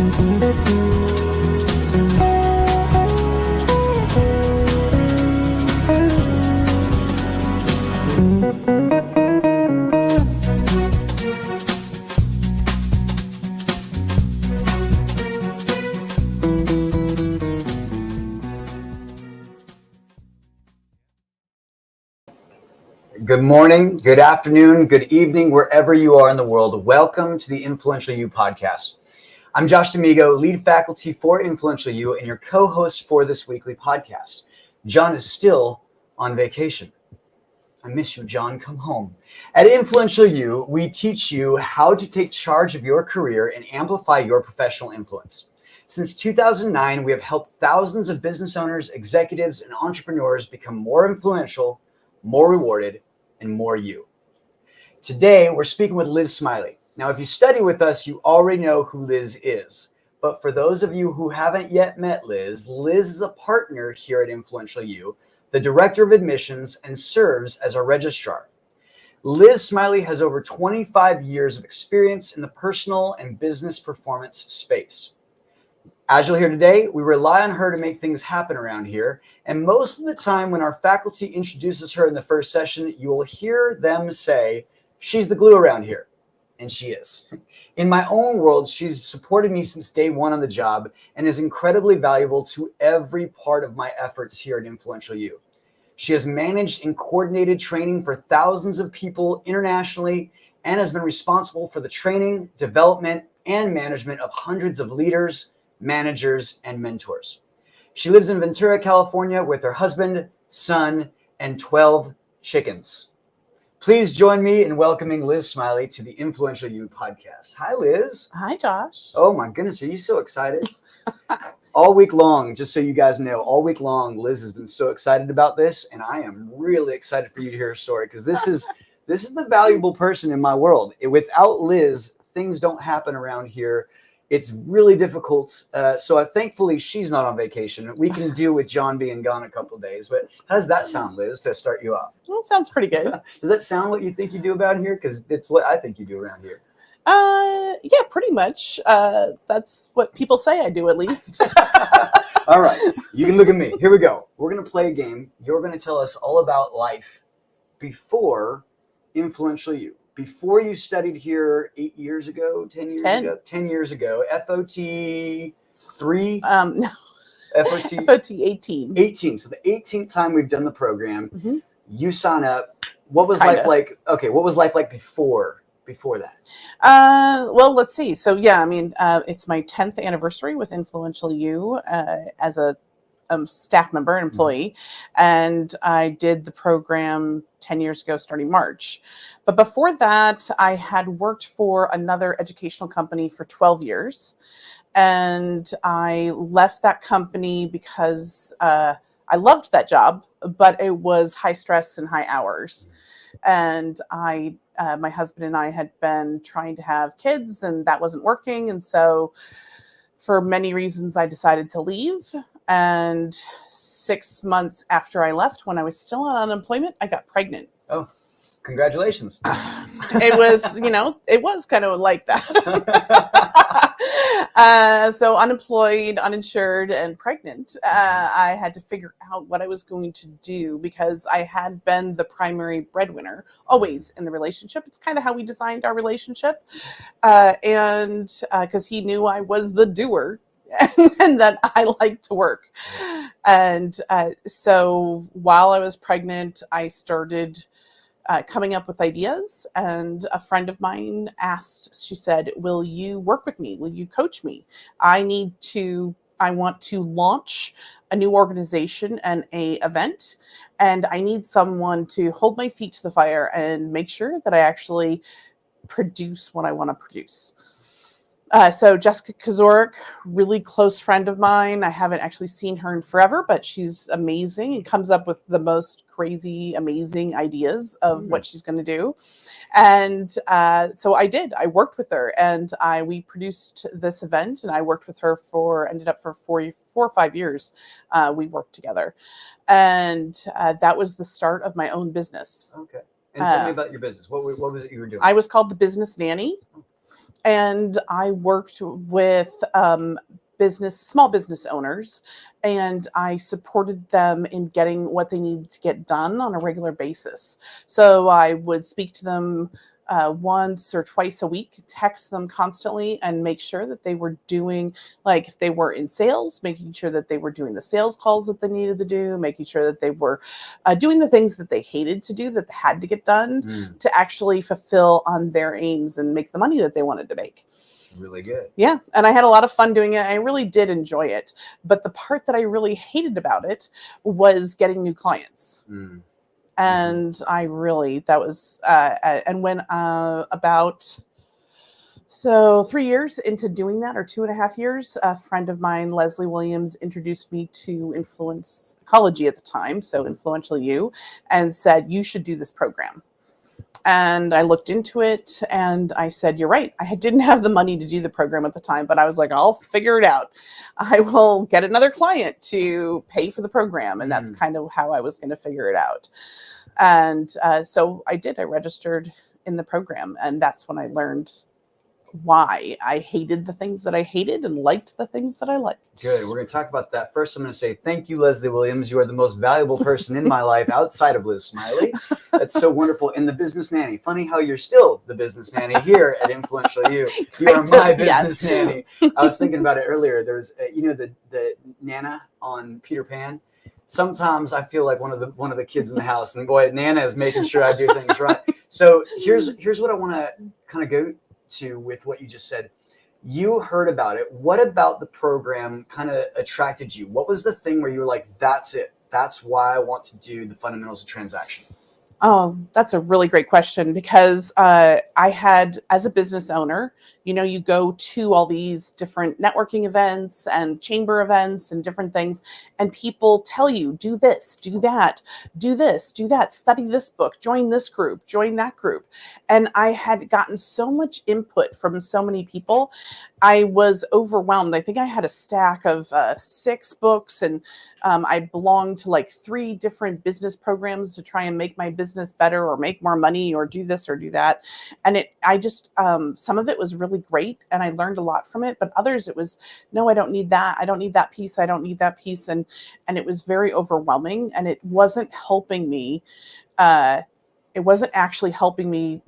Good morning, good afternoon, good evening, wherever you are in the world. Welcome to the Influential You podcast. I'm Josh D'Amigo, lead faculty for Influential You and your co-host for this weekly podcast. John is still on vacation. I miss you, John. Come home. At Influential You, we teach you how to take charge of your career and amplify your professional influence. Since 2009, we have helped thousands of business owners, executives, and entrepreneurs become more influential, more rewarded, and more you. Today, we're speaking with Liz Smiley. Now, if you study with us, you already know who Liz is. But for those of you who haven't yet met Liz, Liz is a partner here at Influential You, the director of admissions, and serves as our registrar. Liz Smiley has over 25 years of experience in the personal and business performance space. As you'll hear today, we rely on her to make things happen around here. And most of the time when our faculty introduces her in the first session, you will hear them say, she's the glue around here. And she is. In my own world, she's supported me since day one on the job and is incredibly valuable to every part of my efforts here at Influential You. She has managed and coordinated training for thousands of people internationally and has been responsible for the training, development, and management of hundreds of leaders, managers, and mentors. She lives in Ventura, California with her husband, son, and 12 chickens. Please join me in welcoming Liz Smiley to the Influential You podcast. Hi, Liz. Hi, Josh. Oh my goodness, are you so excited? All week long, just so you guys know, all week long, Liz has been so excited about this, and I am really excited for you to hear her story because this is the valuable person in my world. Without Liz, things don't happen around here. It's really difficult. So thankfully, she's not on vacation. We can do with John being gone a couple of days. But how does that sound, Liz, to start you off? Well, it sounds pretty good. Does that sound what you think you do about here? Because it's what I think you do around here. Yeah, pretty much. That's what people say I do, at least. All right. You can look at me. Here we go. We're going to play a game. You're going to tell us all about life before Influential You. Before you studied here 8 years ago, 10 years ago? 10 years ago. FOT 3? No. FOT 18. 18. So the 18th time we've done the program, you sign up. What was life like? Okay, what was life like before that? Well, let's see. So yeah, I mean, it's my 10th anniversary with Influential You as a staff member and employee, and I did the program 10 years ago starting March. But before that, I had worked for another educational company for 12 years, and I left that company because I loved that job, but it was high stress and high hours. And my husband and I had been trying to have kids, and that wasn't working. And so for many reasons, I decided to leave. And 6 months after I left, when I was still on unemployment, I got pregnant. Oh, congratulations. It was, it was kind of like that. So unemployed, uninsured, and pregnant, I had to figure out what I was going to do because I had been the primary breadwinner always in the relationship. It's kind of how we designed our relationship. And because he knew I was the doer and that I like to work. And so while I was pregnant, I started coming up with ideas. And a friend of mine asked, she said, will you work with me? Will you coach me? I want to launch a new organization and a event. And I need someone to hold my feet to the fire and make sure that I actually produce what I want to produce. So Jessica Kazorik, really close friend of mine. I haven't actually seen her in forever, but she's amazing and comes up with the most crazy, amazing ideas of what she's going to do. And so I did. I worked with her, and we produced this event, and I worked with her ended up for 4 or 5 years. We worked together, and that was the start of my own business. Okay. And tell me about your business. What was it you were doing? I was called the Business Nanny. And I worked with small business owners, and I supported them in getting what they needed to get done on a regular basis. So I would speak to them once or twice a week, text them constantly, and make sure that they were doing, like if they were in sales, making sure that they were doing the sales calls that they needed to do, making sure that they were doing the things that they hated to do, that had to get done to actually fulfill on their aims and make the money that they wanted to make. Really good. Yeah. And I had a lot of fun doing it. I really did enjoy it. But the part that I really hated about it was getting new clients. And I really, that was, and when about, so 3 years into doing that, or 2.5 years, a friend of mine, Leslie Williams, introduced me to Influence Ecology at the time, so Influential You, and said, you should do this program. And I looked into it and I said, you're right. I didn't have the money to do the program at the time, but I was like, I'll figure it out. I will get another client to pay for the program. And that's kind of how I was going to figure it out. And so I did. I registered in the program. And that's when I learned why I hated the things that I hated and liked the things that I liked. Good. We're going to talk about that. First, I'm going to say thank you, Leslie Williams. You are the most valuable person in my life outside of Liz Smiley. That's so wonderful. And the business nanny. Funny how you're still the business nanny here at Influential You. You are my business nanny. I was thinking about it earlier. There's, the Nana on Peter Pan. Sometimes I feel like one of the kids in the house, and boy, Nana is making sure I do things right. So here's what I want to kind of go to with what you just said. You heard about it. What about the program kind of attracted you? What was the thing where you were like, that's it. That's why I want to do the fundamentals of transaction? Oh, that's a really great question, because I had, as a business owner, you go to all these different networking events and chamber events and different things, and people tell you, do this, do that, do this, do that, study this book, join this group, join that group. And I had gotten so much input from so many people. I was overwhelmed. I think I had a stack of 6 books, and I belonged to like 3 different business programs to try and make my business better or make more money or do this or do that. And some of it was really great and I learned a lot from it, but others it was, no, I don't need that. I don't need that piece. I don't need that piece. And it was very overwhelming, and it wasn't helping me. It wasn't actually helping me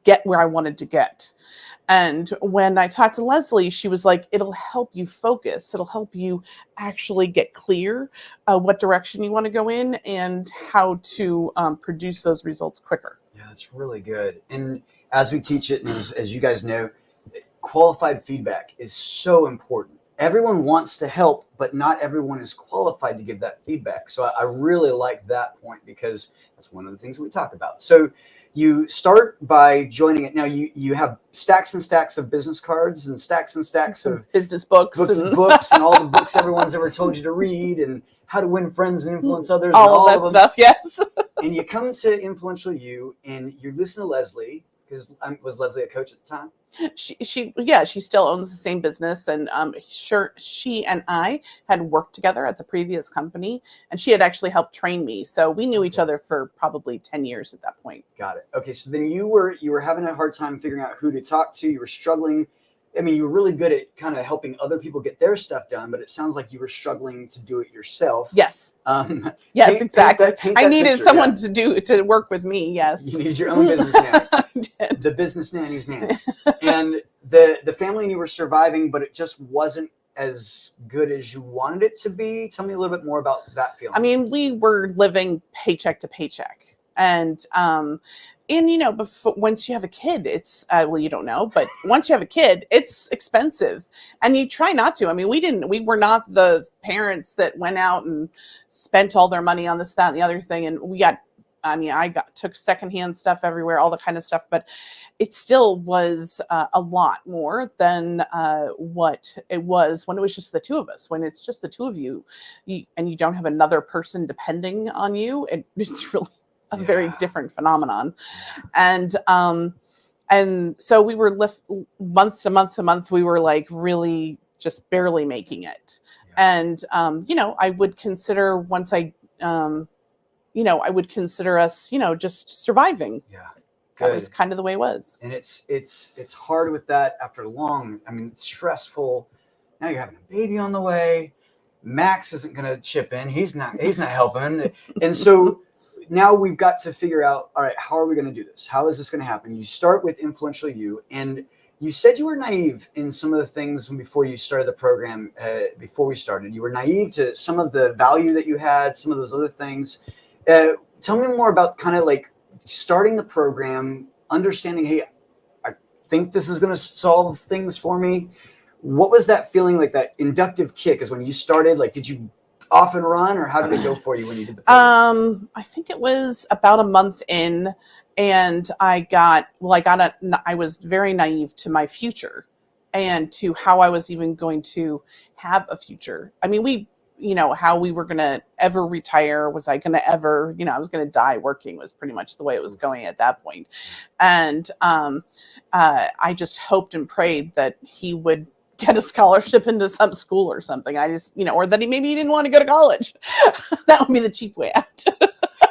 get where I wanted to get. And when I talked to Leslie, she was like, it'll help you focus. It'll help you actually get clear what direction you want to go in and how to produce those results quicker. Yeah, that's really good. And as we teach it, and as you guys know, qualified feedback is so important. Everyone wants to help, but not everyone is qualified to give that feedback. So I really like that point, because that's one of the things that we talk about. So you start by joining it. Now you have stacks and stacks of business cards and stacks of business books and all the books everyone's ever told you to read, and how to win friends and influence others. All of that stuff, yes. And you come to Influential You, and you listen to Leslie, because was Leslie a coach at the time? She still owns the same business, and she and I had worked together at the previous company, and she had actually helped train me, so we knew each other for probably 10 years at that point. Got it. Okay, so then you were having a hard time figuring out who to talk to. You were struggling. I mean, you were really good at kind of helping other people get their stuff done, but it sounds like you were struggling to do it yourself. Yes. Yes, exactly. I needed someone to work with me. Yes. You need your own business nanny. The business nanny's nanny. And the family, and you were surviving, but it just wasn't as good as you wanted it to be. Tell me a little bit more about that feeling. I mean, we were living paycheck to paycheck. And before, once you have a kid, it's, you don't know, but once you have a kid, it's expensive, and you try not to. I mean, we were not the parents that went out and spent all their money on this, that, and the other thing. And took secondhand stuff everywhere, all the kind of stuff, but it still was a lot more than what it was when it was just the 2 of us. When it's just the 2 of you, and you don't have another person depending on you, it's really a very different phenomenon. And so we were month to month, we were like really just barely making it. Yeah. And, I would consider I would consider us, just surviving. Yeah. That was kind of the way it was. And it's hard with that after long. I mean, it's stressful. Now you're having a baby on the way. Max isn't going to chip in. He's not helping. And so now we've got to figure out, all right, how are we going to do this? How is this going to happen? You start with Influential You, and you said you were naive in some of the things before you started the program. Before we started, you were naive to some of the value that you had, some of those other things. Tell me more about kind of like starting the program, understanding, hey, I think this is going to solve things for me. What was that feeling like, that inductive kick is when you started? Like, did you off and run, or how did it go for you when you did the program? I think it was about a month in, and I was very naive to my future and to how I was even going to have a future. I mean, how we were going to ever retire. Was I going to ever, I was going to die working, was pretty much the way it was going at that point. And I just hoped and prayed that he would get a scholarship into some school or something. I just, or that maybe he didn't want to go to college. That would be the cheap way out.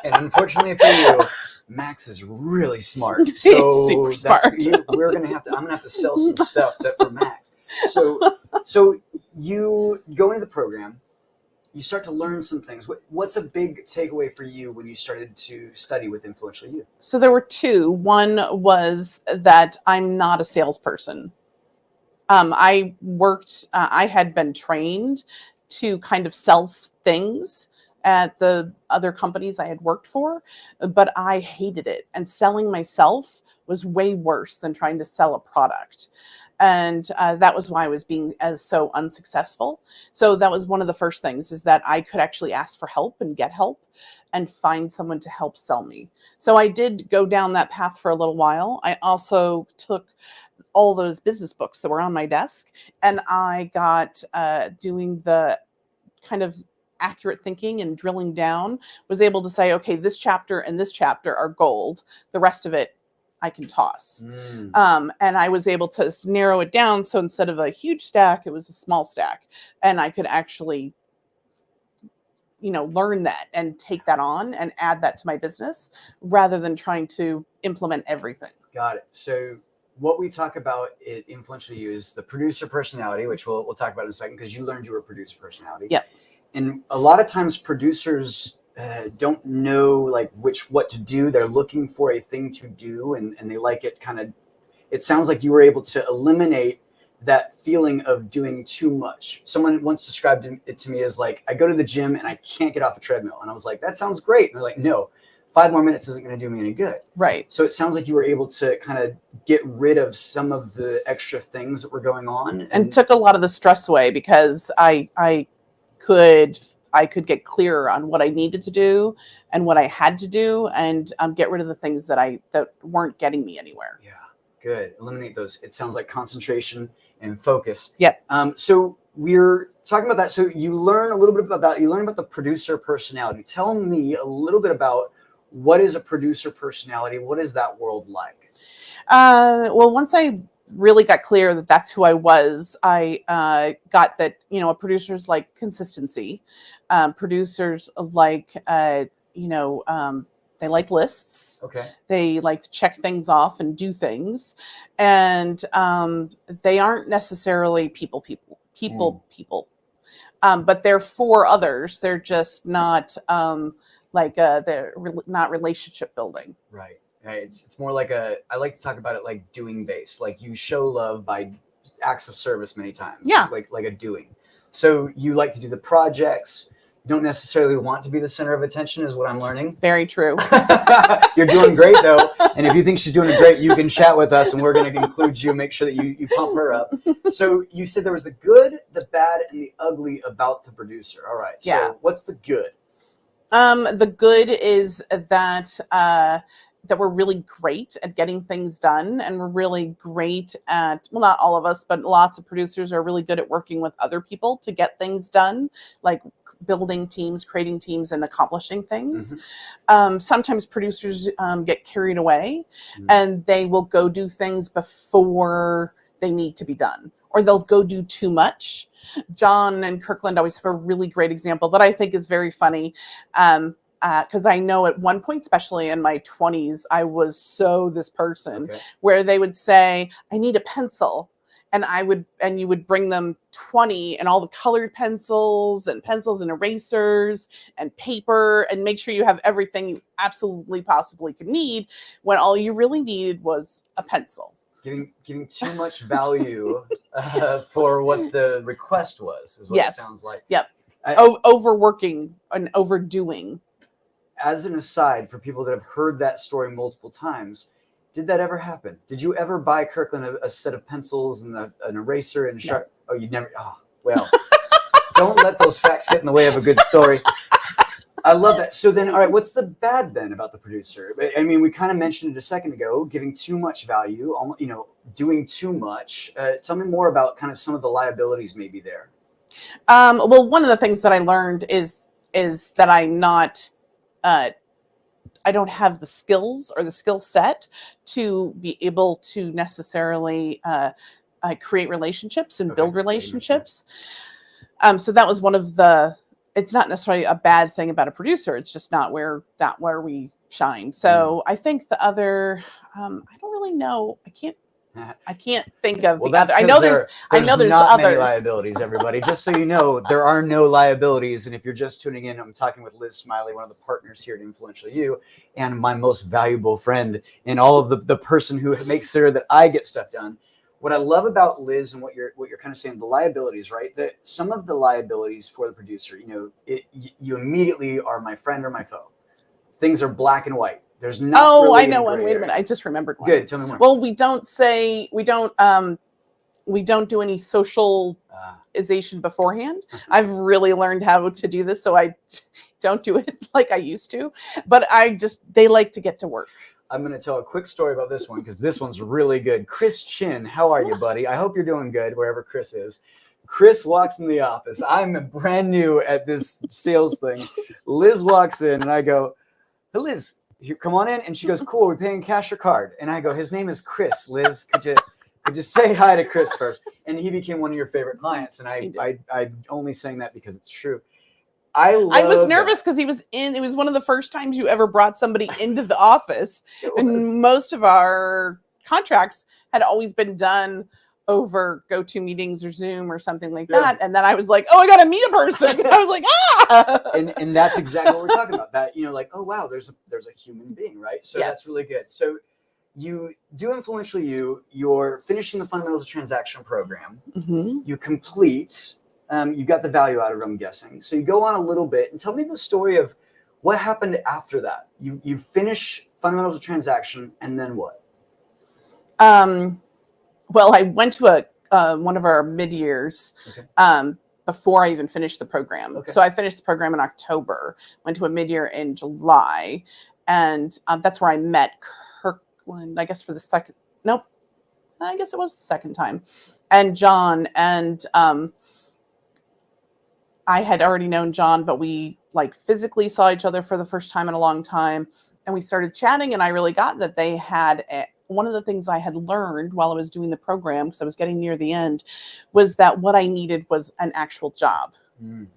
And unfortunately for you, Max is really smart. So He's super smart. I'm going to have to sell some stuff for Max. So you go into the program, you start to learn some things. What's a big takeaway for you when you started to study with Influential You? So there were two. One was that I'm not a salesperson. I had been trained to kind of sell things at the other companies I had worked for, but I hated it. And selling myself was way worse than trying to sell a product. And that was why I was being so unsuccessful. So that was one of the first things, is that I could actually ask for help and get help and find someone to help sell me. So I did go down that path for a little while. I also took all those business books that were on my desk, and I got doing the kind of accurate thinking and drilling down, was able to say, okay, this chapter and this chapter are gold. The rest of it I can toss. And I was able to narrow it down. So instead of a huge stack, it was a small stack, and I could actually, learn that and take that on and add that to my business rather than trying to implement everything. Got it. So what we talk about at Influential You is the producer personality, which we'll talk about in a second, because you learned you were a producer personality. Yep. And a lot of times producers don't know what to do. They're looking for a thing to do, and they like it it sounds like you were able to eliminate that feeling of doing too much. Someone once described it to me as like, I go to the gym and I can't get off a treadmill. And I was like, that sounds great. And they're like, no, 5 more minutes isn't going to do me any good. Right. So it sounds like you were able to kind of get rid of some of the extra things that were going on. And took a lot of the stress away, because I could get clearer on what I needed to do and what I had to do, and get rid of the things that weren't getting me anywhere. Yeah, good. Eliminate those. It sounds like concentration and focus. Yep. So we're talking about that. So you learn a little bit about that. You learn about the producer personality. Tell me a little bit about, what is a producer personality? What is that world like? Well, once I really got clear that that's who I was, I got that, producers like consistency. Producers like, they like lists. Okay. They like to check things off and do things. And they aren't necessarily people. But they're for others. They're just not they're not relationship building. Right. It's more like I like to talk about it like doing based. Like you show love by acts of service many times. Yeah. Like a doing. So you like to do the projects. You don't necessarily want to be the center of attention, is what I'm learning. Very true. You're doing great though. And if you think she's doing great, you can chat with us and we're going to include you, make sure that you pump her up. So you said there was the good, the bad, and the ugly about the producer. All right. Yeah. So what's the good? The good is that we're really great at getting things done, and we're really great at, well, not all of us, but lots of producers are really good at working with other people to get things done, like building teams, creating teams, and accomplishing things. Mm-hmm. Sometimes producers get carried away, mm-hmm. and they will go do things before they need to be done, or they'll go do too much. John and Kirkland always have a really great example that I think is very funny. because I know at one point, especially in my 20s, I was so this person where they would say, I need a pencil. And you would bring them 20 and all the colored pencils and erasers and paper, and make sure you have everything you absolutely possibly could need, when all you really needed was a pencil. Giving too much value for what the request was, is what it sounds like. Yep. Overworking and overdoing. As an aside, for people that have heard that story multiple times, did that ever happen? Did you ever buy Kirkland a set of pencils and an eraser and a sharp? No. Oh, you never. Oh, well, don't let those facts get in the way of a good story. I love that. So then, all right, what's the bad then about the producer? I mean, we kind of mentioned it a second ago, giving too much value, doing too much. Tell me more about kind of some of the liabilities maybe there. Well, one of the things that I learned is that I'm not. I don't have the skills or the skill set to be able to necessarily create relationships and build relationships. So that was one of the. It's not necessarily a bad thing about a producer. It's just not where we shine. So I think the other. I don't really know. I can't think of the other. I know there's not others. Many liabilities, everybody. Just so you know, there are no liabilities. And if you're just tuning in, I'm talking with Liz Smiley, one of the partners here at Influential You, and my most valuable friend, and all of the person who makes sure that I get stuff done. What I love about Liz and what you're kind of saying, the liabilities, right? That some of the liabilities for the producer, you immediately are my friend or my foe. Things are black and white. There's not. Really I know one. Wait a minute, I just remembered one. Good. Tell me more. Well, we don't do any socialization beforehand. I've really learned how to do this, so I don't do it like I used to. But they like to get to work. I'm going to tell a quick story about this one because this one's really good. Chris Chin, how are you, buddy? I hope you're doing good wherever Chris is. Chris walks in the office. I'm brand new at this sales thing. Liz walks in and I go, hey, Liz, come on in. And she goes, cool, we're paying cash or card. And I go, his name is Chris. Liz, could you say hi to Chris first? And he became one of your favorite clients. And I'm only saying that because it's true. I was nervous because it was one of the first times you ever brought somebody into the office. And most of our contracts had always been done over GoToMeetings or Zoom or something like that. And then I was like, oh, I got to meet a person. I was like, And that's exactly what we're talking about. That, like, oh, wow, there's a human being, right? So that's really good. So you do Influential You, you're finishing the Fundamentals of Transaction program. Mm-hmm. You complete, you got the value out of it, I'm guessing. So you go on a little bit and tell me the story of what happened after that. You finish Fundamentals of Transaction and then what? Well, I went to one of our mid-years before I even finished the program. Okay. So I finished the program in October, went to a mid-year in July, and that's where I met Kirkland, I guess for the second, nope, I guess it was the second time, and John, and I had already known John, but we physically saw each other for the first time in a long time, and we started chatting, and I really got that they had one of the things I had learned while I was doing the program, because I was getting near the end, was that what I needed was an actual job. Mm.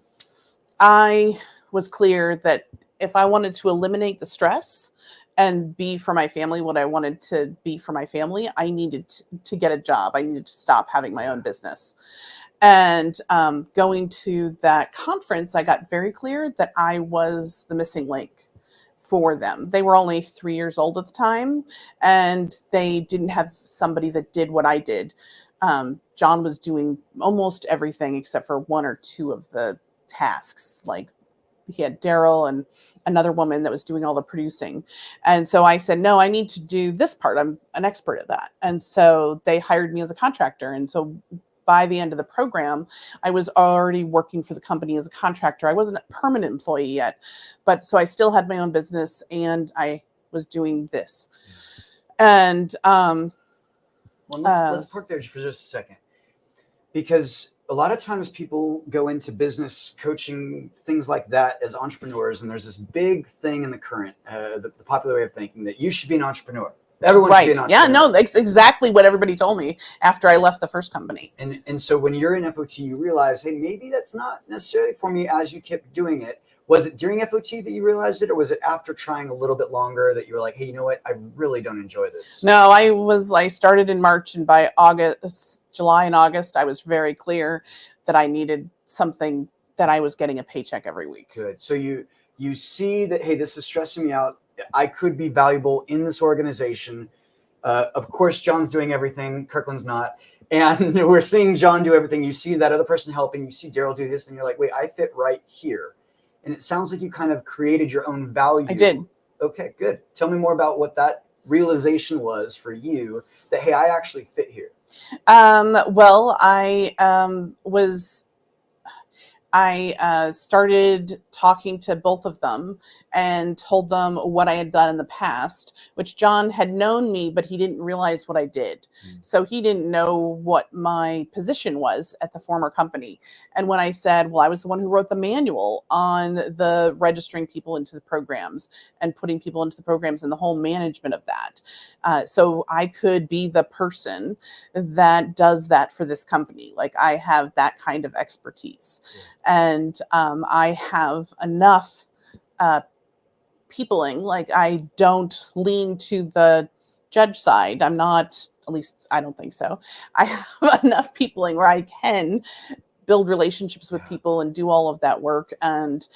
I was clear that if I wanted to eliminate the stress and be for my family what I wanted to be for my family, I needed to get a job. I needed to stop having my own business. And going to that conference, I got very clear that I was the missing link for them. They were only 3 years old at the time, and they didn't have somebody that did what I did. John was doing almost everything except for one or two of the tasks. Like he had Daryl and another woman that was doing all the producing. And so I said, no, I need to do this part. I'm an expert at that. And so they hired me as a contractor. And so by the end of the program, I was already working for the company as a contractor. I wasn't a permanent employee yet, but so I still had my own business and I was doing this. And well, let's park there for just a second, because a lot of times people go into business coaching, things like that, as entrepreneurs, and there's this big thing in the current, the popular way of thinking that you should be an entrepreneur. Everyone should be an entrepreneur. Yeah, no, that's exactly what everybody told me after I left the first company. And so when you're in FOT, you realize, hey, maybe that's not necessarily for me as you kept doing it. Was it during FOT that you realized it, or was it after trying a little bit longer that you were like, hey, you know what? I really don't enjoy this? No, I started in March, and by July and August, I was very clear that I needed something that I was getting a paycheck every week. Good. So you see that, hey, this is stressing me out. I could be valuable in this organization. Of course, John's doing everything. Kirkland's not. And we're seeing John do everything. You see that other person helping. You see Daryl do this, and you're like, wait, I fit right here. And it sounds like you kind of created your own value. I did. Okay, good. Tell me more about what that realization was for you that, hey, I actually fit here. Well, I started talking to both of them and told them what I had done in the past, which John had known me, but he didn't realize what I did. So he didn't know what my position was at the former company. And when I said, well, I was the one who wrote the manual on the registering people into the programs and putting people into the programs and the whole management of that. So I could be the person that does that for this company. Like, I have that kind of expertise. And I have enough peopling. Like, I don't lean to the judge side. I'm not, at least I don't think so. I have enough peopling where I can build relationships with people and do all of that work. And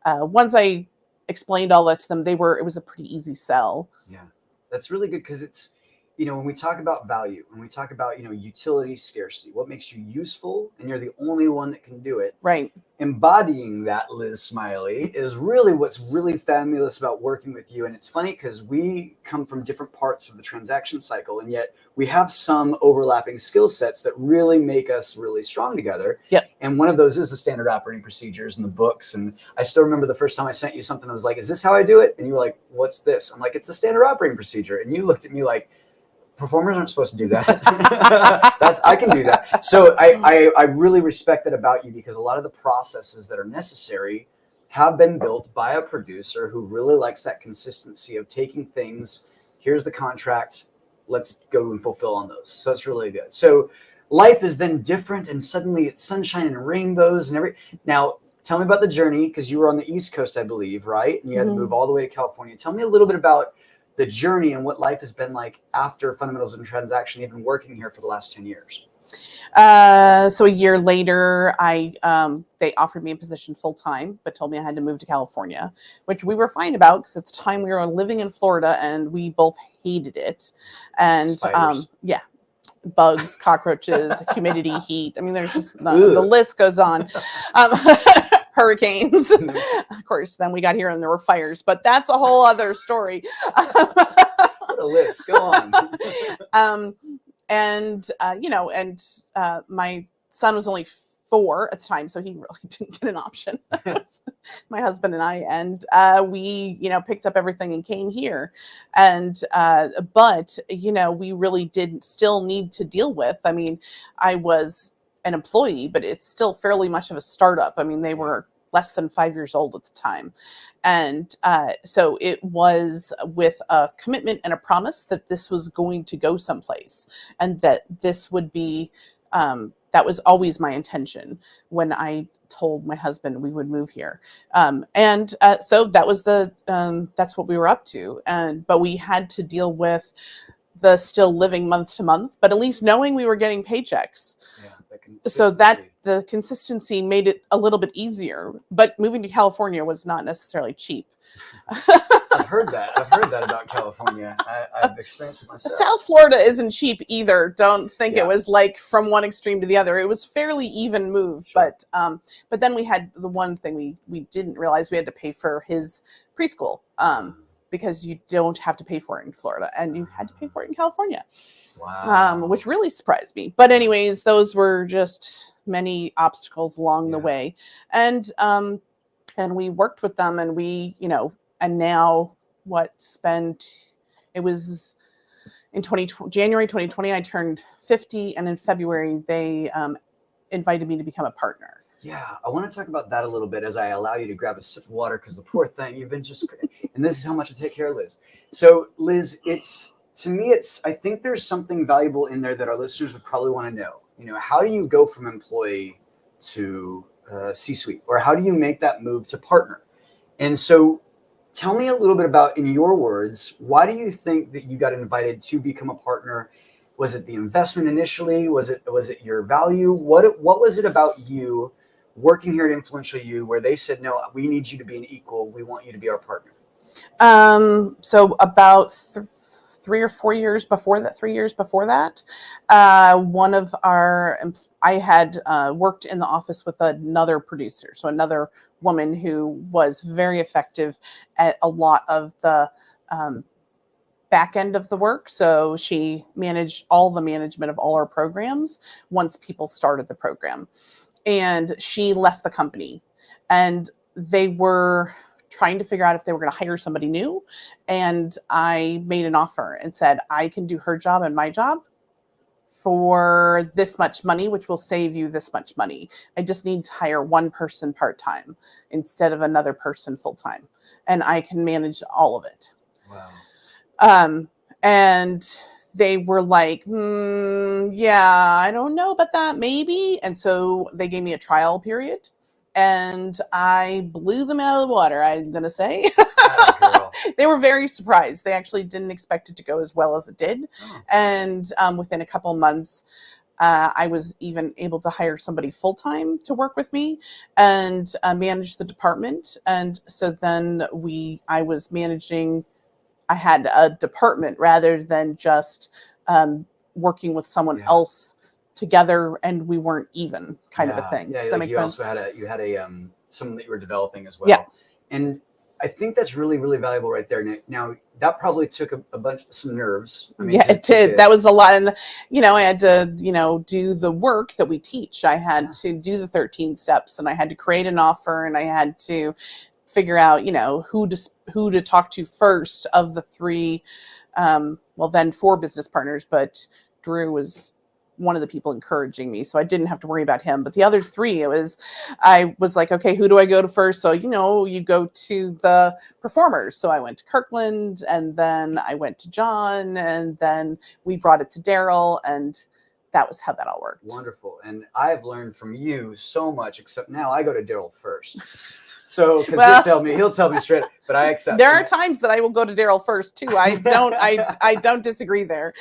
once I explained all that to them, it was a pretty easy sell. Yeah, that's really good, because it's, when we talk about value, when we talk about, utility scarcity, what makes you useful, and you're the only one that can do it. Right. Embodying that, Liz Smiley, is really what's really fabulous about working with you. And it's funny because we come from different parts of the transaction cycle, and yet we have some overlapping skill sets that really make us really strong together. Yep. And one of those is the standard operating procedures and the books. And I still remember the first time I sent you something, I was like, is this how I do it? And you were like, what's this? I'm like, it's a standard operating procedure. And you looked at me like, performers aren't supposed to do that. I can do that. So I really respect that about you, because a lot of the processes that are necessary have been built by a producer who really likes that consistency of taking things. Here's the contract. Let's go and fulfill on those. So it's really good. So life is then different, and suddenly it's sunshine and rainbows and Now, tell me about the journey, because you were on the East Coast, I believe, right? And you had to move all the way to California. Tell me a little bit about the journey and what life has been like after Fundamentals in Transaction, even working here for the last 10 years. So a year later, they offered me a position full time, but told me I had to move to California, which we were fine about, because at the time we were living in Florida and we both hated it. And bugs, cockroaches, humidity, heat. I mean, there's just the list goes on. Hurricanes, of course. Then we got here and there were fires, but that's a whole other story. What a list. Go on. My son was only 4 at the time, so he really didn't get an option. My husband and I, and we, picked up everything and came here. And but we really did still need to deal with. I mean, I was an employee, but it's still fairly much of a startup. I mean, they were less than 5 years old at the time. And so it was with a commitment and a promise that this was going to go someplace, and that this would be, that was always my intention when I told my husband we would move here. So that was that's what we were up to. But we had to deal with the still living month to month, but at least knowing we were getting paychecks. Yeah. So that the consistency made it a little bit easier, but moving to California was not necessarily cheap. I've heard that about California. I've experienced it myself. South Florida isn't cheap either. Don't think it was like from one extreme to the other. It was fairly even move, sure. But then we had the one thing we didn't realize, we had to pay for his preschool. Because you don't have to pay for it in Florida, and you had to pay for it in California. Wow. Which really surprised me. But anyways, those were just many obstacles along the way. And we worked with them, and we, and now it was in January 2020, I turned 50, and in February, they invited me to become a partner. Yeah, I want to talk about that a little bit as I allow you to grab a sip of water, because the poor thing, you've been just great. And this is how much I take care of Liz. So Liz, I think there's something valuable in there that our listeners would probably want to know. How do you go from employee to C-suite, or how do you make that move to partner? And so tell me a little bit about, in your words, why do you think that you got invited to become a partner? Was it the investment initially? Was it your value? What was it about you working here at Influential You where they said, no, we need you to be an equal. We want you to be our partner? So about 3 years before that, one of I had worked in the office with another producer, so another woman who was very effective at a lot of the back end of the work. So she managed all the management of all our programs once people started the program. And she left the company, and they were trying to figure out if they were going to hire somebody new. And I made an offer and said, I can do her job and my job for this much money, which will save you this much money. I just need to hire one person part-time instead of another person full-time, and I can manage all of it. Wow. And they were like, yeah, I don't know about that, maybe. And so they gave me a trial period, and I blew them out of the water, I'm going to say. They were very surprised. They actually didn't expect it to go as well as it did. Oh. And within a couple of months, I was even able to hire somebody full-time to work with me and manage the department. And so then I had a department rather than just working with someone else together, and we weren't even kind of a thing. Yeah, Does that make sense? You had someone that you were developing as well. Yeah. And I think that's really, really valuable right there. Now that probably took some nerves. I mean, yeah, it did. That was a lot. And, I had to, do the work that we teach. I had to do the 13 steps, and I had to create an offer, and I had to figure out, who to talk to first of the three, then 4 business partners, but Drew was one of the people encouraging me, so I didn't have to worry about him. But the other 3, I was like, okay, who do I go to first? So, you go to the performers. So I went to Kirkland, and then I went to John, and then we brought it to Daryl, and that was how that all worked. Wonderful. And I've learned from you so much, except now I go to Daryl first. So, because he'll tell me straight, but I accept. There are times that I will go to Daryl first too. I don't disagree there.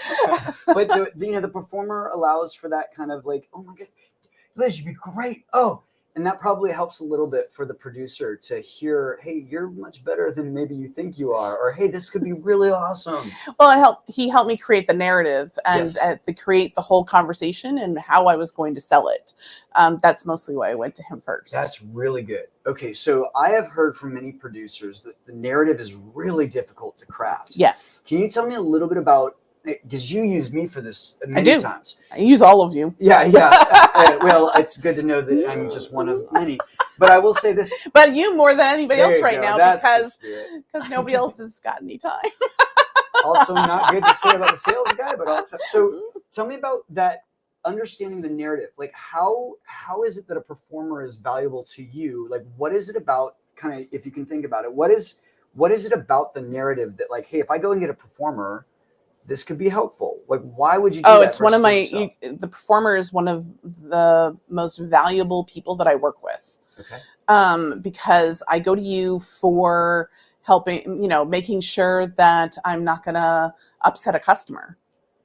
But the performer allows for that kind of like, oh my God, Liz, you'd be great. Oh, and that probably helps a little bit for the producer to hear, hey, you're much better than maybe you think you are, or hey, this could be really awesome. Well, he helped me create the narrative and create the whole conversation and how I was going to sell it. That's mostly why I went to him first. That's really good. Okay, so I have heard from many producers that the narrative is really difficult to craft. Yes. Can you tell me a little bit about, because you use me for this many times. I use all of you. Yeah. Well, it's good to know that I'm just one of many. But I will say this. But you more than anybody else right now, because nobody else has got any time. Also not good to say about the sales guy, but also. So tell me about that, understanding the narrative. Like how is it that a performer is valuable to you? Like what is it about, kind of, if you can think about it, what is it about the narrative that, like, hey, if I go and get a performer, this could be helpful? Like, why would you do that? Oh, it's one of the performer is one of the most valuable people that I work with. Okay. Because I go to you for helping, making sure that I'm not going to upset a customer.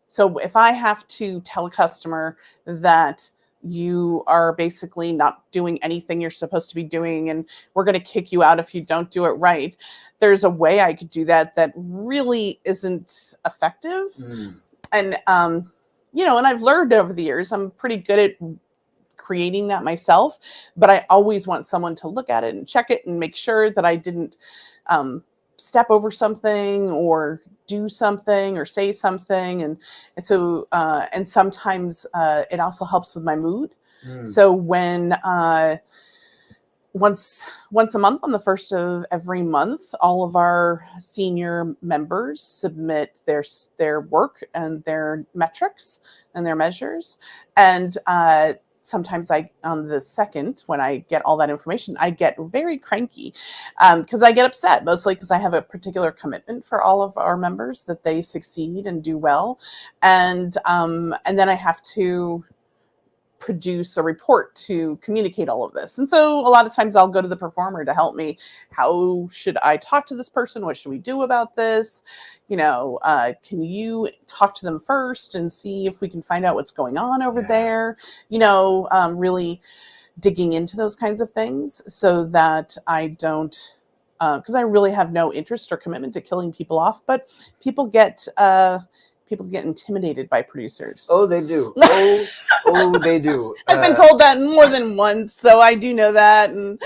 So if I have to tell a customer that you are basically not doing anything you're supposed to be doing, and we're going to kick you out if you don't do it right, there's a way I could do that really isn't effective. And, and I've learned over the years, I'm pretty good at creating that myself, but I always want someone to look at it and check it and make sure that I didn't step over something or do something or say something. And so, and sometimes it also helps with my mood. So when, once a month on the first of every month, all of our senior members submit their work and their metrics and their measures. And sometimes on the second, when I get all that information, I get very cranky because I get upset, mostly because I have a particular commitment for all of our members that they succeed and do well. And then I have to produce a report to communicate all of this. And so a lot of times I'll go to the performer to help me. How should I talk to this person? What should we do about this? Can you talk to them first and see if we can find out what's going on over there? Really digging into those kinds of things so that I don't, because I really have no interest or commitment to killing people off, but people get intimidated by producers. Oh, they do. They do. I've been told that more than once, so I do know that. And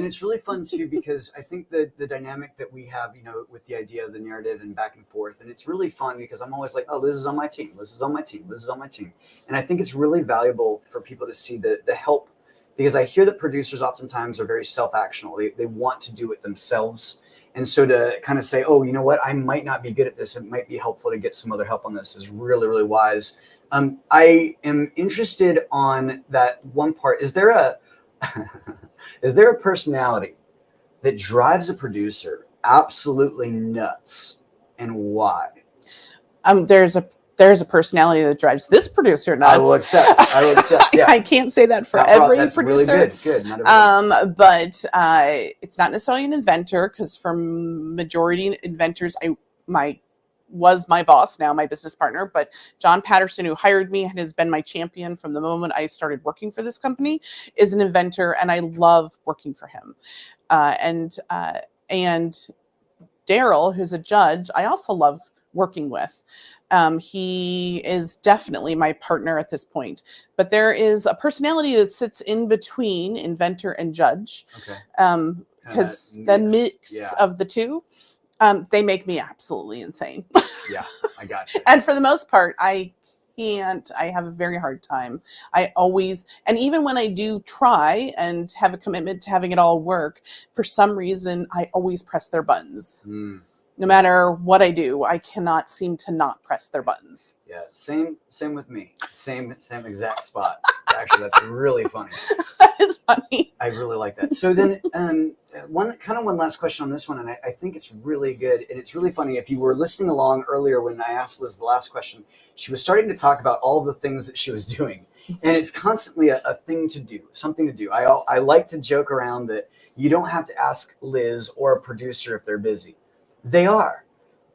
it's really fun too, because I think the dynamic that we have, with the idea of the narrative and back and forth, and it's really fun because I'm always like, oh, Liz is on my team. Liz is on my team. Liz is on my team. And I think it's really valuable for people to see the help, because I hear that producers oftentimes are very self-actional. They want to do it themselves. And so to kind of say, oh, you know what, I might not be good at this. It might be helpful to get some other help on this is really, really wise. I am interested on that one part. Is there a personality that drives a producer absolutely nuts, and why? There's a personality that drives this producer nuts. I will accept. Yeah. I can't say that for every that's producer. Really good. Not everybody. But it's not necessarily an inventor, because for majority inventors, was my boss, now my business partner. But John Patterson, who hired me and has been my champion from the moment I started working for this company, is an inventor, and I love working for him. And Daryl, who's a judge, I also love working with. He is definitely my partner at this point, but there is a personality that sits in between inventor and judge. Okay. Because the mix of the two, they make me absolutely insane. Yeah, I got you. And for the most part, I have a very hard time. And even when I do try and have a commitment to having it all work, for some reason, I always press their buttons. No matter what I do, I cannot seem to not press their buttons. Yeah, same with me. Same exact spot. Actually, that's really funny. That is funny. I really like that. So then, one last question on this one, and I think it's really good, and it's really funny. If you were listening along earlier when I asked Liz the last question, she was starting to talk about all of the things that she was doing, and it's constantly a thing to do, something to do. I like to joke around that you don't have to ask Liz or a producer if they're busy. They are.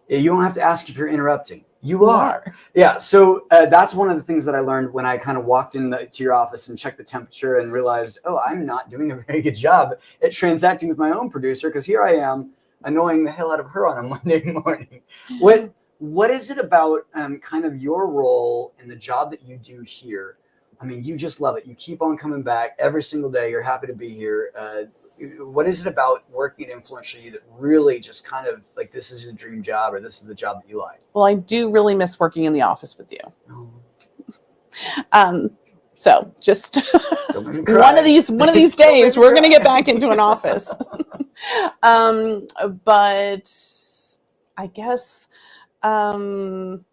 You don't have to ask if you're interrupting. You are. Yeah. So that's one of the things that I learned when I kind of walked into your office and checked the temperature and realized, oh, I'm not doing a very good job at transacting with my own producer, because here I am annoying the hell out of her on a Monday morning. What is it about kind of your role in the job that you do here? I mean, you just love it. You keep on coming back every single day. You're happy to be here. What is it about working at Influential You that really just kind of like, this is your dream job, or this is the job that you like? Well, I do really miss working in the office with you. So just one of these days, we're going to get back into an office. But I guess the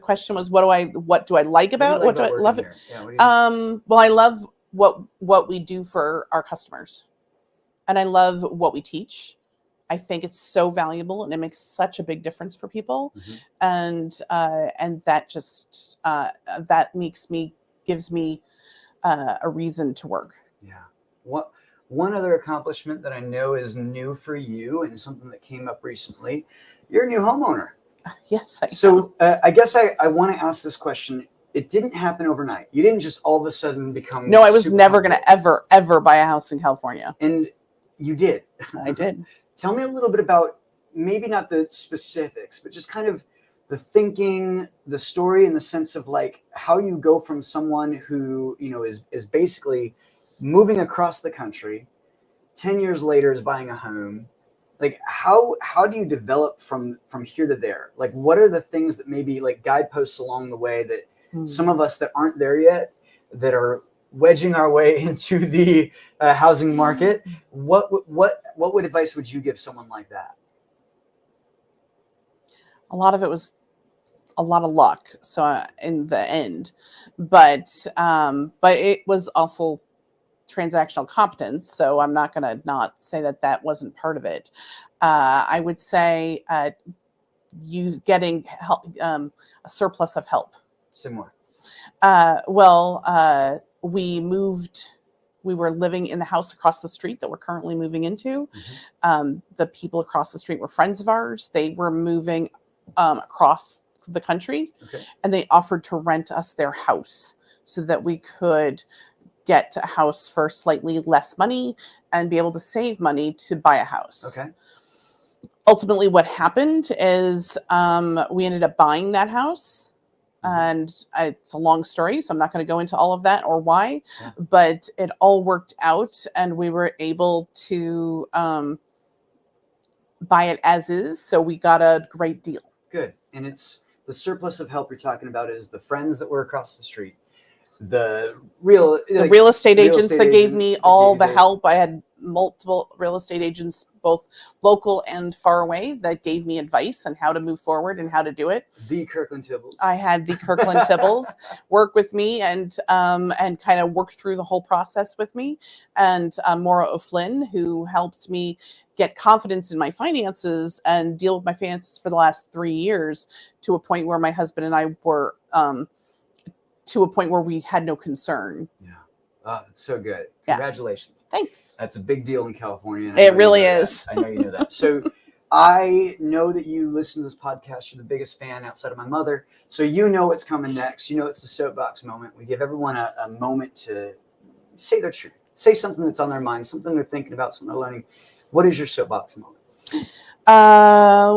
question was, what do I like about it? What do I love it? Well, I love what we do for our customers, and I love what we teach. I think it's so valuable, and it makes such a big difference for people. And that just gives me a reason to work. Yeah. One other accomplishment that I know is new for you, and something that came up recently, you're a new homeowner. Yes. So I guess I want to ask this question. It didn't happen overnight. You didn't just all of a sudden become. No, I was never going to ever buy a house in California. And you did. I did. Tell me a little bit about, maybe not the specifics, but just kind of the thinking, the story, in the sense of like how you go from someone who, is basically moving across the country, 10 years later is buying a home. Like how do you develop from here to there? Like, what are the things that maybe like guideposts along the way that some of us that aren't there yet, that are wedging our way into the housing market, what advice would you give someone like that? A lot of it was a lot of luck. So in the end, but it was also transactional competence. So I'm not going to not say that wasn't part of it. I would say getting help, a surplus of help. Similar. We moved. We were living in the house across the street that we're currently moving into. The people across the street were friends of ours. They were moving across the country, and they offered to rent us their house so that we could get a house for slightly less money and be able to save money to buy a house. Ultimately, what happened is we ended up buying that house. And it's a long story, so I'm not going to go into all of that or why, but it all worked out and we were able to buy it as is. So we got a great deal. Good. And it's the surplus of help you're talking about is the friends that were across the street, the real estate agents that gave me all the help. I had multiple real estate agents, both local and far away, that gave me advice on how to move forward and how to do it. The Kirkland Tibbles. I had the Kirkland Tibbles work with me and kind of work through the whole process with me. And Maura O'Flynn, who helped me get confidence in my finances and deal with my finances for the last 3 years to a point where my husband and I were to a point where we had no concern. Yeah. Oh, that's so good. Congratulations. Thanks. That's a big deal in California. It really is. I know you know that. So I know that you listen to this podcast. You're the biggest fan outside of my mother. So you know what's coming next. You know it's the soapbox moment. We give everyone a moment to say their truth. Say something that's on their mind, something they're thinking about, something they're learning. What is your soapbox moment?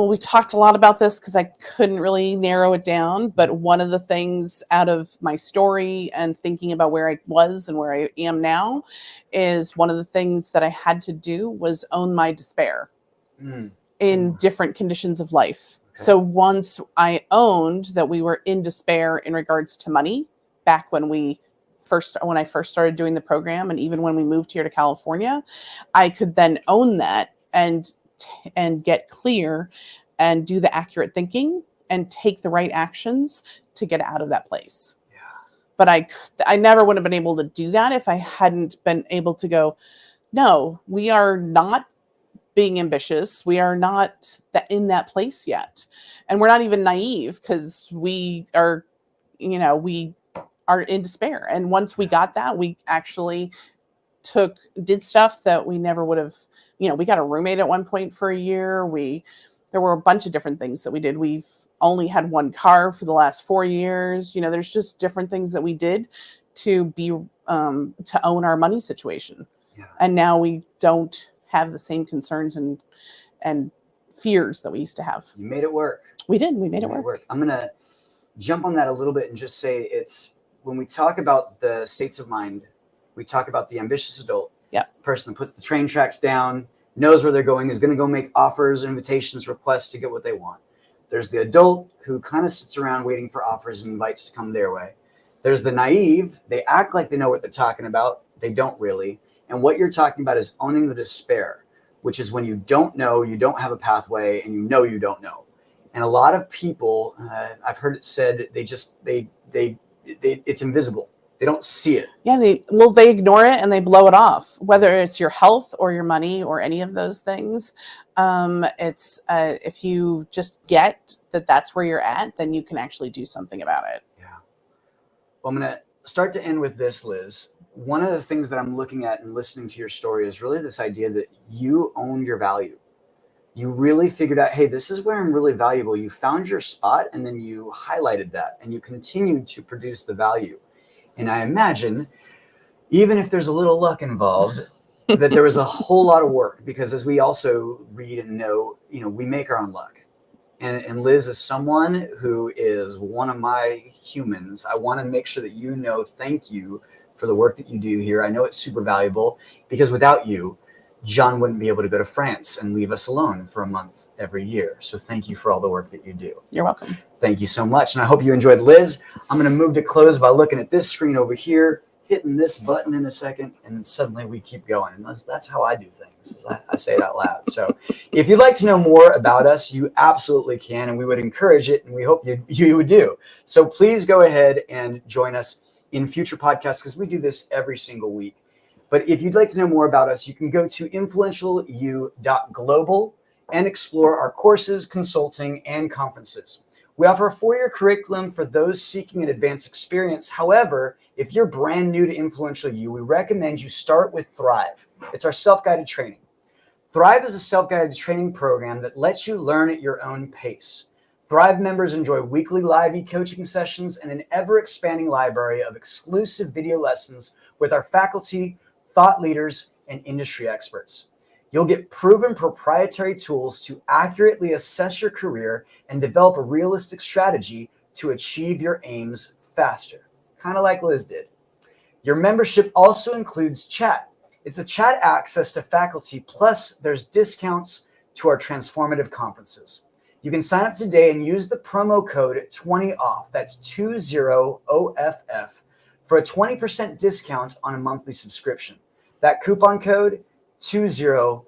We talked a lot about this because I couldn't really narrow it down. But one of the things out of my story and thinking about where I was and where I am now is one of the things that I had to do was own my despair in different conditions of life. So once I owned that we were in despair in regards to money back when I first started doing the program, and even when we moved here to California, I could then own that and get clear and do the accurate thinking and take the right actions to get out of that place. But I never would have been able to do that if I hadn't been able to go, no, we are not being ambitious. We are not in that place yet. And we're not even naive because we are in despair. And once we got that, we actually did stuff that we never would have. We got a roommate at one point for a year. There were a bunch of different things that we did. We've only had one car for the last 4 years. There's just different things that we did to own our money situation. And now we don't have the same concerns and fears that we used to have. You made it work. We did. We made it work. I'm going to jump on that a little bit and just say when we talk about the states of mind, we talk about the ambitious adult. Person that puts the train tracks down, knows where they're going, is going to go make offers, invitations, requests to get what they want. There's the adult who kind of sits around waiting for offers and invites to come their way. There's the naive. They act like they know what they're talking about. They don't really. And what you're talking about is owning the despair, which is when you don't know, you don't have a pathway, and you don't know. And a lot of people, I've heard it said, it's invisible. They don't see it. Yeah, they ignore it and they blow it off. Whether it's your health or your money or any of those things, it's if you just get that that's where you're at, then you can actually do something about it. Yeah. Well, I'm going to start to end with this, Liz. One of the things that I'm looking at and listening to your story is really this idea that you own your value. You really figured out, hey, this is where I'm really valuable. You found your spot and then you highlighted that and you continued to produce the value. And I imagine, even if there's a little luck involved, that there was a whole lot of work, because as we also read and know, we make our own luck. And Liz is someone who is one of my humans. I want to make sure that thank you for the work that you do here. I know it's super valuable, because without you, John wouldn't be able to go to France and leave us alone for a month every year. So thank you for all the work that you do. You're welcome. Thank you so much. And I hope you enjoyed. Liz, I'm going to move to close by looking at this screen over here, hitting this button in a second, and then suddenly we keep going. And that's how I do things. I say it out loud. So if you'd like to know more about us, you absolutely can, and we would encourage it, and we hope you would do. So please go ahead and join us in future podcasts, because we do this every single week. But if you'd like to know more about us, you can go to influentialu.global and explore our courses, consulting, and conferences. We offer a 4-year curriculum for those seeking an advanced experience. However, if you're brand new to Influential You, we recommend you start with Thrive. It's our self-guided training. Thrive is a self-guided training program that lets you learn at your own pace. Thrive members enjoy weekly live e-coaching sessions and an ever-expanding library of exclusive video lessons with our faculty, thought leaders, and industry experts. You'll get proven proprietary tools to accurately assess your career and develop a realistic strategy to achieve your aims faster, kind of like Liz did. Your membership also includes chat. It's a chat access to faculty, plus there's discounts to our transformative conferences. You can sign up today and use the promo code 20OFF, that's 20OFF, for a 20% discount on a monthly subscription. That coupon code, 20OFF.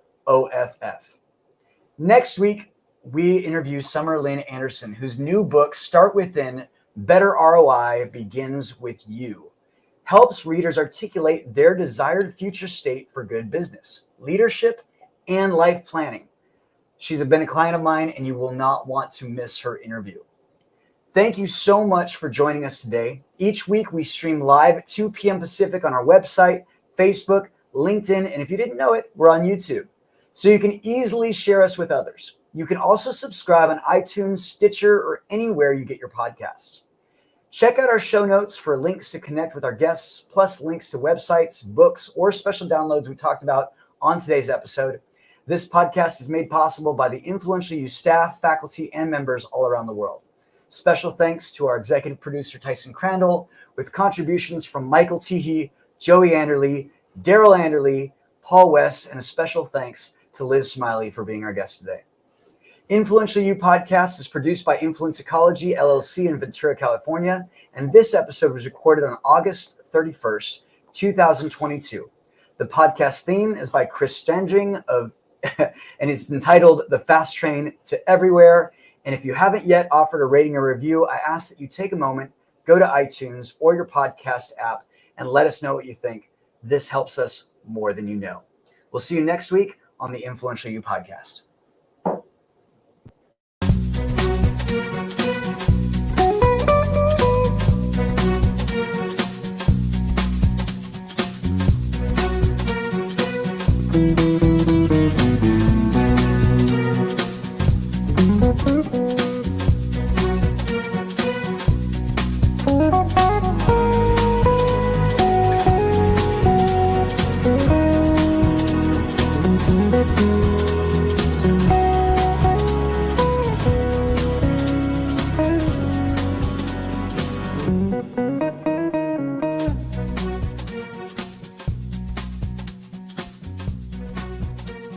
Next week, we interview Summer Lynn Anderson, whose new book, Start Within, Better ROI Begins With You, helps readers articulate their desired future state for good business, leadership, and life planning. She's been a client of mine, and you will not want to miss her interview. Thank you so much for joining us today. Each week, we stream live at 2 p.m. Pacific on our website, Facebook, LinkedIn, and if you didn't know it, we're on YouTube. So you can easily share us with others. You can also subscribe on iTunes, Stitcher, or anywhere you get your podcasts. Check out our show notes for links to connect with our guests, plus links to websites, books, or special downloads we talked about on today's episode. This podcast is made possible by the Influential You staff, faculty, and members all around the world. Special thanks to our executive producer, Tyson Crandall, with contributions from Michael Teehee, Joey Anderley, Daryl Anderley, Paul West, and a special thanks to Liz Smiley for being our guest today. Influential You podcast is produced by Influence Ecology, LLC in Ventura, California, and this episode was recorded on August 31st, 2022. The podcast theme is by Chris Stanging and it's entitled The Fast Train to Everywhere. And if you haven't yet offered a rating or review, I ask that you take a moment, go to iTunes or your podcast app, and let us know what you think. This helps us more than you know. We'll see you next week on the Influential You podcast.